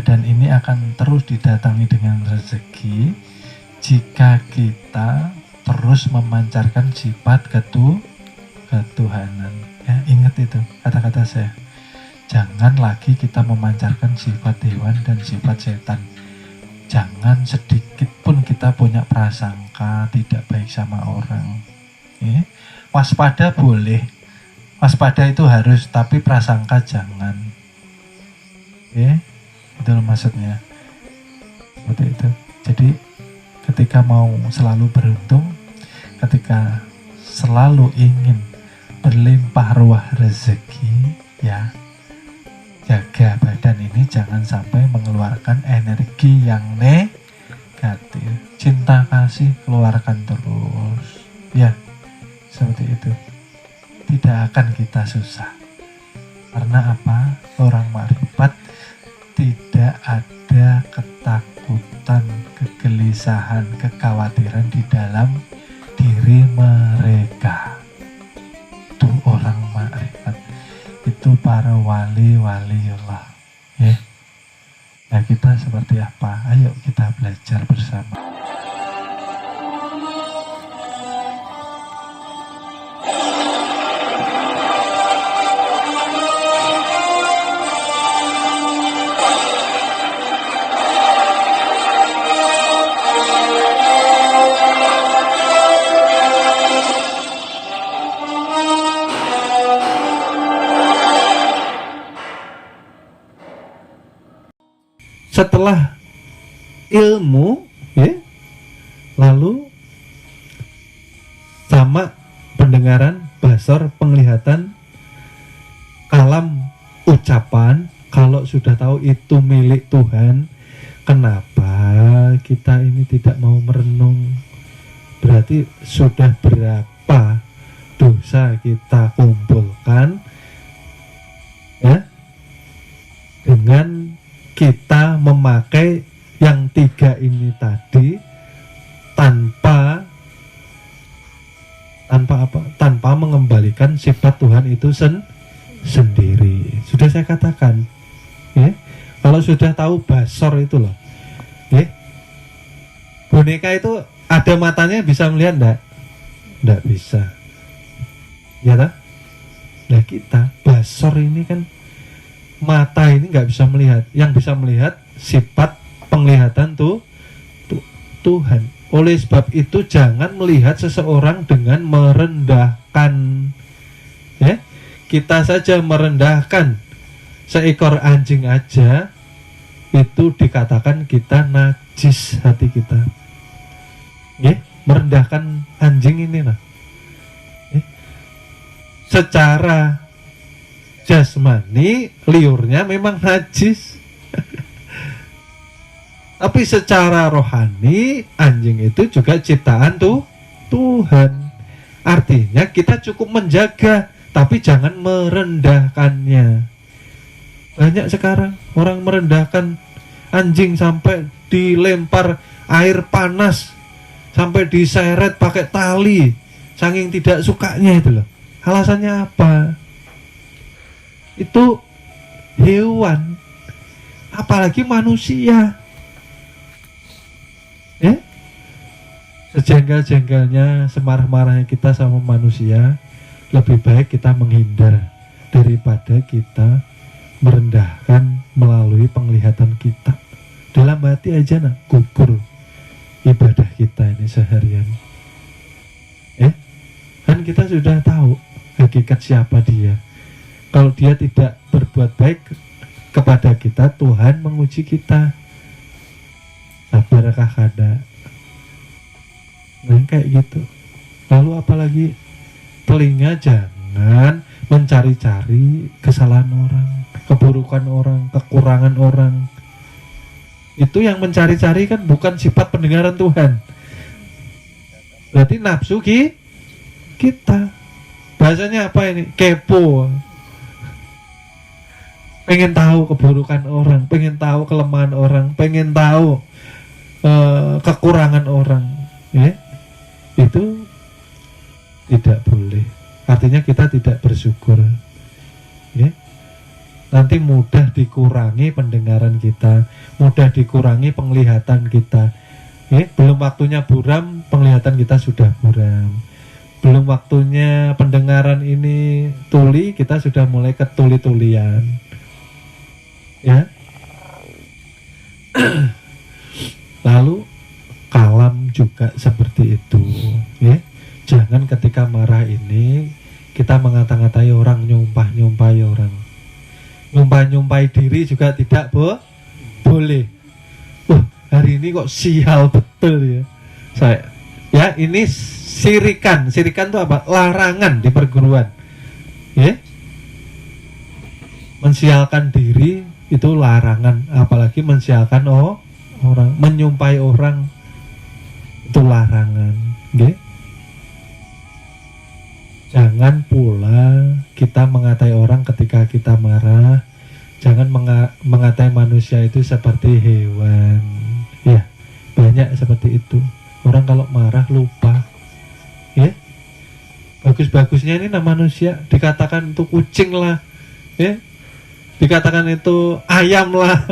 badan ini akan terus didatangi dengan rezeki jika kita terus memancarkan sifat ketuhanan. Ya, ingat itu kata-kata saya. Jangan lagi kita memancarkan sifat hewan dan sifat setan. Jangan sedikit pun kita punya prasangka tidak baik sama orang. Ya. Waspada boleh, waspada itu harus, tapi prasangka jangan. Ya, itu maksudnya. Seperti itu. Jadi ketika mau selalu beruntung, ketika selalu ingin berlimpah ruah rezeki, ya jaga badan ini jangan sampai mengeluarkan energi yang negatif. Cinta kasih keluarkan terus, ya seperti itu. Tidak akan kita susah. Karena apa? Orang makrifat tidak ada ketakutan, kegelisahan, kekhawatiran di dalam diri mereka. Itu orang makrifat, itu para wali-waliullah, ya. Nah, kita seperti apa? Ayo kita belajar bersama. Setelah ilmu, ya, lalu sama pendengaran, basar, penglihatan, kalam, ucapan. Kalau sudah tahu itu milik Tuhan, kenapa kita ini tidak mau merenung? Berarti sudah berapa dosa kita kumpulkan, ya, dengan kita memakai yang tiga ini tadi tanpa apa? Tanpa mengembalikan sifat Tuhan itu sendiri. Sudah saya katakan, ya. Kalau sudah tahu basor itu loh, ya. Boneka itu ada matanya bisa melihat enggak? Enggak bisa. Ya tak? Nah kita basor ini kan mata ini nggak bisa melihat, yang bisa melihat sifat penglihatan Tuhan. Oleh sebab itu jangan melihat seseorang dengan merendahkan, ya. Kita saja merendahkan seekor anjing aja itu dikatakan kita najis hati kita, ya. Merendahkan anjing ini lah, ya. Secara jasmani liurnya memang najis tapi secara rohani anjing itu juga ciptaan Tuhan. Artinya kita cukup menjaga tapi jangan merendahkannya. Banyak sekarang orang merendahkan anjing sampai dilempar air panas, sampai diseret pakai tali, saking tidak sukanya itu loh. Alasannya apa? Itu hewan, apalagi manusia, ya. Sejengkel-jengkelnya, semarah-marahnya kita sama manusia, lebih baik kita menghindar daripada kita merendahkan melalui penglihatan kita. Dalam hati aja gugur ibadah kita ini seharian, ya. Kan kita sudah tahu hakikat siapa dia. Kalau dia tidak berbuat baik kepada kita, Tuhan menguji kita. Sabarkah kada? Nah kayak gitu. Lalu apalagi telinga jangan mencari-cari kesalahan orang, keburukan orang, kekurangan orang. Itu yang mencari-cari kan bukan sifat pendengaran Tuhan. Berarti nafsu kita. Bahasanya apa ini? Kepo. Pengen tahu keburukan orang, pengen tahu kelemahan orang, pengen tahu kekurangan orang, ya. Itu tidak boleh. Artinya kita tidak bersyukur, ya. nanti mudah dikurangi pendengaran kita, mudah dikurangi penglihatan kita. Belum waktunya buram, penglihatan kita sudah buram. Belum waktunya pendengaran ini tuli, kita sudah mulai ketuli-tulian. Ya. Lalu kalam juga seperti itu, ya. Jangan ketika marah ini kita mengata-ngatai orang, nyumpah-nyumpahi orang. Nyumpah-nyumpahi diri juga tidak boleh. Hari ini kok sial betul ya. Ya, ini sirikan. Sirikan itu apa? Larangan di perguruan. Ya. Mensialkan diri itu larangan, apalagi mensialkan orang, menyumpahi orang itu larangan. Ya. Jangan pula kita mengatai orang ketika kita marah. Jangan mengatai manusia itu seperti hewan. Ya, banyak seperti itu. Orang kalau marah lupa. Ya. Bagus-bagusnya ini nama manusia dikatakan itu kucing lah. Ya. Dikatakan itu ayam lah.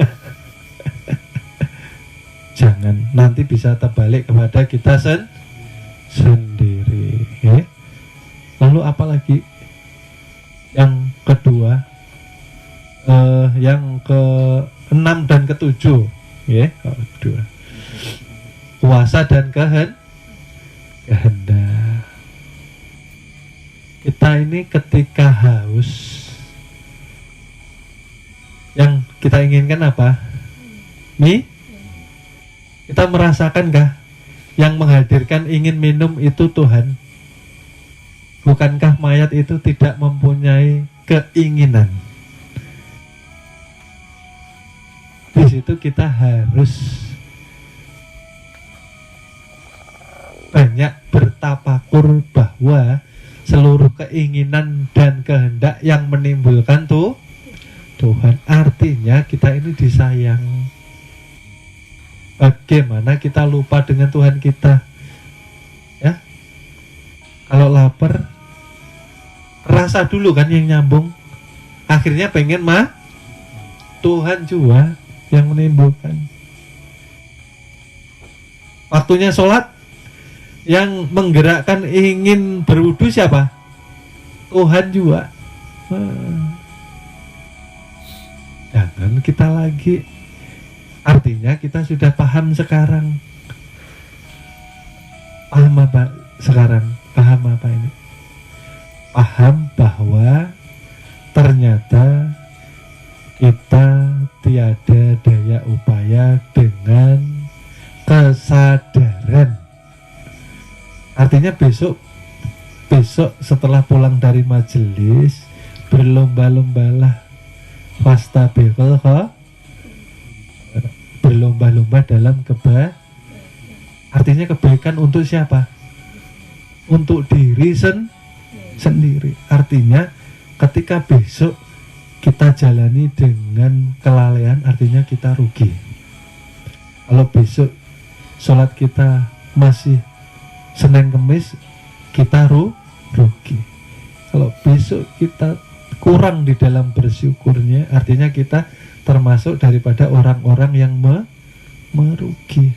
Jangan, nanti bisa terbalik kepada kita sendiri. Ya. Lalu apalagi yang kedua, yang ke-6 dan ke-7, ya, kedua, kuasa dan kehendak. Kita ini ketika haus, yang kita inginkan apa? Kita merasakankah yang menghadirkan ingin minum itu Tuhan? Bukankah mayat itu tidak mempunyai keinginan? Di situ kita harus banyak bertapakur bahwa seluruh keinginan dan kehendak yang menimbulkan Tuhan. Artinya kita ini disayang. Bagaimana kita lupa dengan Tuhan kita? Ya, kalau lapar, rasa dulu kan yang nyambung. Akhirnya pengen Tuhan juga yang menimbulkan. Waktunya sholat, yang menggerakkan ingin berwudu siapa? Tuhan juga. Jangan kita lagi. Artinya kita sudah paham sekarang. Paham apa sekarang? Paham apa ini? Paham bahwa ternyata kita tiada daya upaya dengan kesadaran. Artinya besok setelah pulang dari majelis, berlomba-lombalah, fastabiqul khairat, berlomba-lomba dalam artinya kebaikan untuk siapa? Untuk diri sendiri. Artinya ketika besok kita jalani dengan kelalaian, artinya kita rugi. Kalau besok sholat kita masih Senin Kemis, kita rugi. Kalau besok kita kurang di dalam bersyukurnya, artinya kita termasuk daripada orang-orang yang merugi.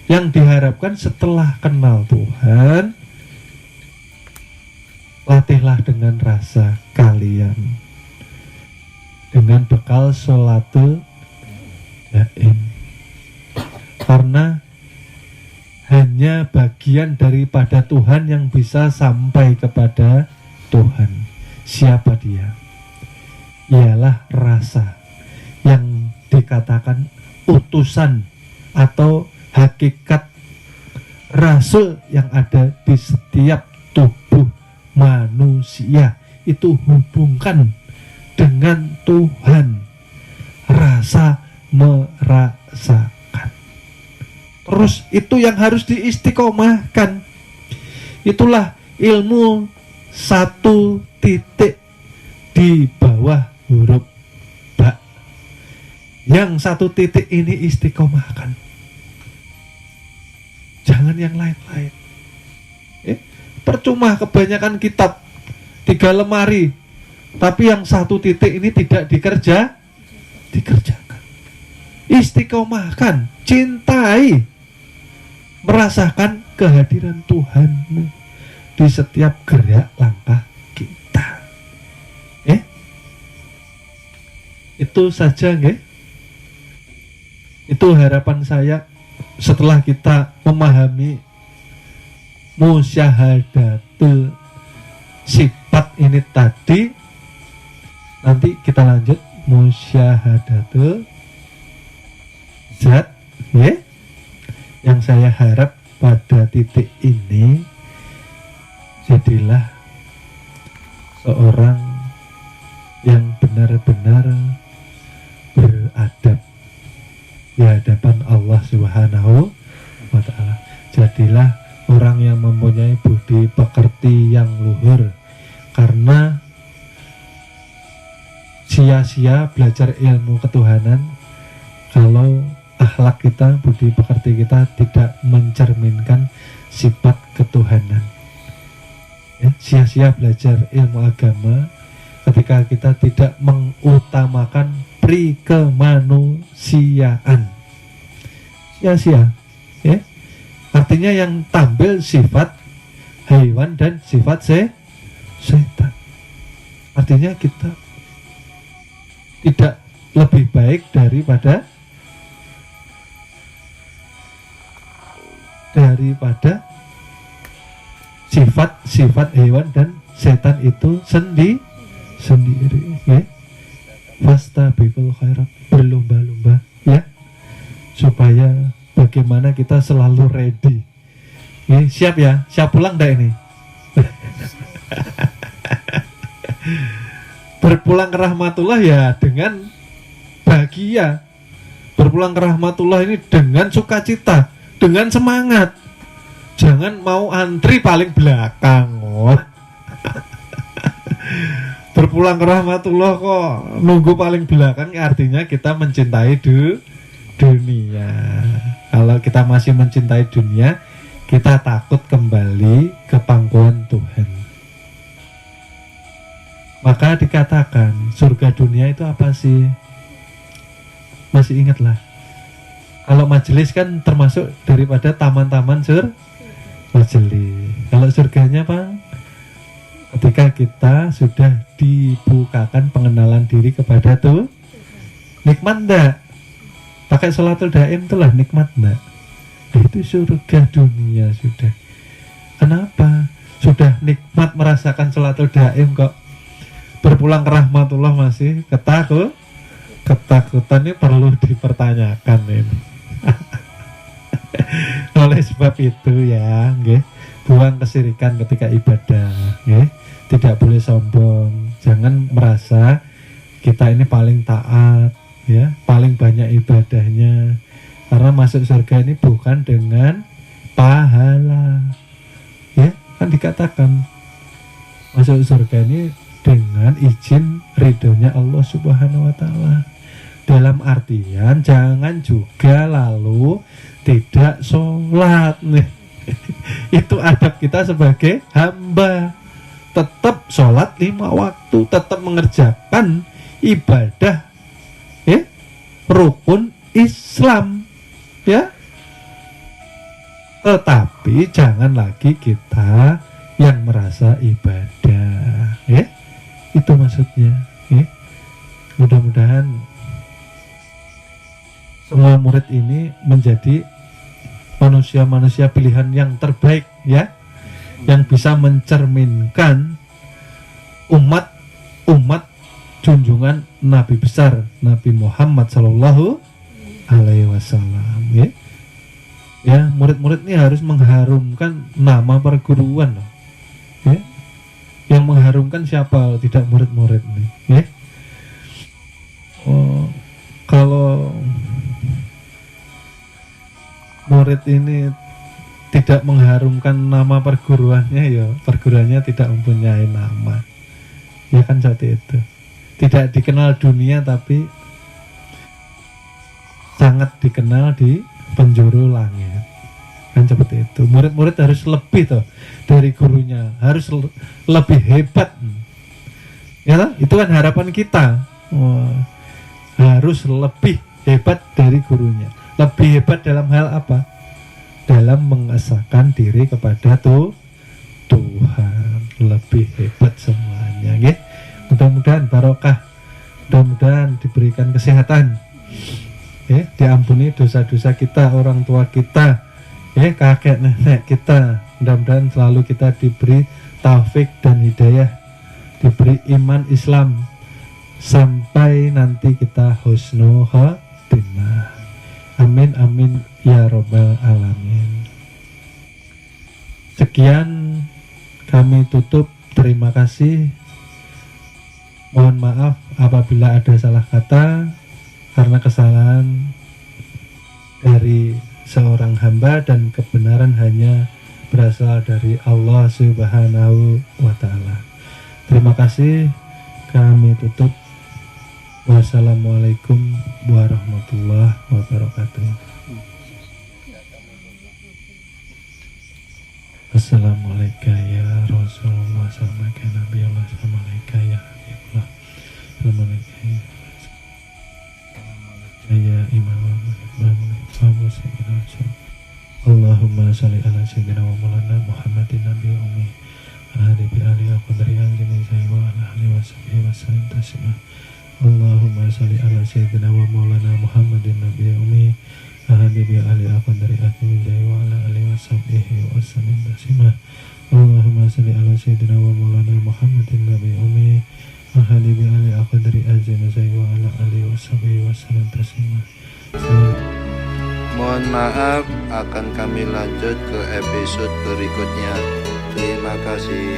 Yang diharapkan setelah kenal Tuhan, latihlah dengan rasa kalian, dengan bekal sholatul daim, karena hanya bagian daripada Tuhan yang bisa sampai kepada Tuhan. Siapa dia? Ialah rasa yang dikatakan utusan atau hakikat rasul yang ada di setiap tubuh manusia. Itu hubungkan dengan Tuhan, rasa merasakan. Terus itu yang harus diistiqomahkan. Itulah ilmu satu titik di bawah huruf ba. Yang satu titik ini istiqomahkan. Jangan yang lain-lain. Percuma kebanyakan kitab, 3 lemari, Tapi yang satu titik ini tidak dikerjakan. Istiqomahkan, cintai, merasakan kehadiran Tuhanmu di setiap gerak langkah kita. Itu saja, nggih. Itu harapan saya setelah kita memahami musyahadatul sifat ini tadi. Nanti kita lanjut musyahadatul zat, ya. Yang saya harap pada titik ini jadilah seorang yang benar-benar beradab di hadapan Allah Subhanahu wa ta'ala. Jadilah orang yang mempunyai budi pekerti yang luhur, karena sia-sia belajar ilmu ketuhanan kalau akhlak kita, budi pekerti kita tidak mencerminkan sifat ketuhanan. Sia-sia belajar ilmu agama ketika kita tidak mengutamakan prikemanusiaan. Sia-sia, ya. Artinya yang tampil sifat hewan dan sifat setan. Artinya kita tidak lebih baik daripada sifat-sifat hewan dan setan itu sendiri, ya. Fastabiqul khairat, berlomba-lomba, ya, supaya bagaimana kita selalu ready. Siap ya? Siap pulang dah ini? Berpulang ke rahmatullah ya dengan bahagia. Berpulang ke rahmatullah ini dengan sukacita, dengan semangat. Jangan mau antri paling belakang. Berpulang ke rahmatullah kok nunggu paling belakang, artinya kita mencintai dunia. Kalau kita masih mencintai dunia, kita takut kembali ke pangkuan Tuhan. Maka dikatakan surga dunia itu apa sih? Masih ingatlah. Kalau majelis kan termasuk daripada taman-taman majelis. Kalau surganya apa? Ketika kita sudah dibukakan pengenalan diri kepada Tuhan, nikmat enggak? Pakai sholatul daim itulah nikmat enggak? Itu surga dunia sudah. Kenapa? Sudah nikmat merasakan sholatul daim kok berpulang ke rahmatullah masih ketakutan ini perlu dipertanyakan ini. Oleh sebab itu ya, nggih, buang kesirikan ketika ibadah, nggih. Tidak boleh sombong, jangan merasa kita ini paling taat, ya, paling banyak ibadahnya. Karena masuk surga ini bukan dengan pahala, ya, kan dikatakan masuk surga ini dengan izin ridhonya Allah Subhanahu wa ta'ala. Dalam artian jangan juga lalu tidak sholat nih. Itu adab kita sebagai hamba. Tetap sholat 5 waktu, tetap mengerjakan ibadah, ya, rukun Islam, ya. Tetapi jangan lagi kita yang merasa ibadah, ya. Itu maksudnya, ya. Mudah-mudahan semua murid ini menjadi manusia-manusia pilihan yang terbaik, ya, yang bisa mencerminkan umat junjungan Nabi besar Nabi Muhammad Sallallahu Alaihi Wasallam, ya. Ya, murid-murid ini harus mengharumkan nama perguruan, ya. Yang mengharumkan siapa? Tidak murid-murid nih, ya. Kalau murid ini tidak mengharumkan nama perguruannya, ya perguruannya tidak mempunyai nama, ya kan, seperti itu. Tidak dikenal dunia tapi sangat dikenal di penjuru langit, kan seperti itu. Murid-murid harus lebih toh dari gurunya, harus lebih hebat Ya toh? Itu kan harapan kita. Wah, harus lebih hebat dari gurunya. Lebih hebat dalam hal apa? Dalam mengesahkan diri kepada Tuhan. Lebih hebat semuanya, nggih. Mudah-mudahan barokah. Mudah-mudahan diberikan kesehatan. Diampuni dosa-dosa kita, orang tua kita, kakek nenek kita. Mudah-mudahan selalu kita diberi taufik dan hidayah, diberi iman Islam sampai nanti kita husnul khatimah. Amin amin ya robbal alamin. Sekian kami tutup. Terima kasih. Mohon maaf apabila ada salah kata, karena kesalahan dari seorang hamba dan kebenaran hanya berasal dari Allah Subhanahu wa ta'ala. Terima kasih. Kami tutup. Wassalamualaikum warahmatullahi wabarakatuh. Assalamualaikum ya Rasulullah, assalamualaikum Nabiullah, assalamualaikum ya Habibullah, assalamualaikum ya Imam Allahumma salli ala sayyidina wa maulana Muhammadin nabi ummi ahadi bi ali al-qadri anjini zai wa ala ahli wa sahbihi wa sallim taslimah. Allahumma salli ala sayyidina wa maulana Muhammadin nabi ummi ahadi bi ali al-qadri anjini zai wa ala ahli wa sahbihi wa sallim taslimah. Allahumma salli ala sayyidina wa maulana Muhammadin nabi ummi ahadi bi ali al-qadri anjini zai wa ala ahli wa sahbihi wa sallim taslimah. Mohon maaf, akan kami lanjut ke episode berikutnya. Terima kasih.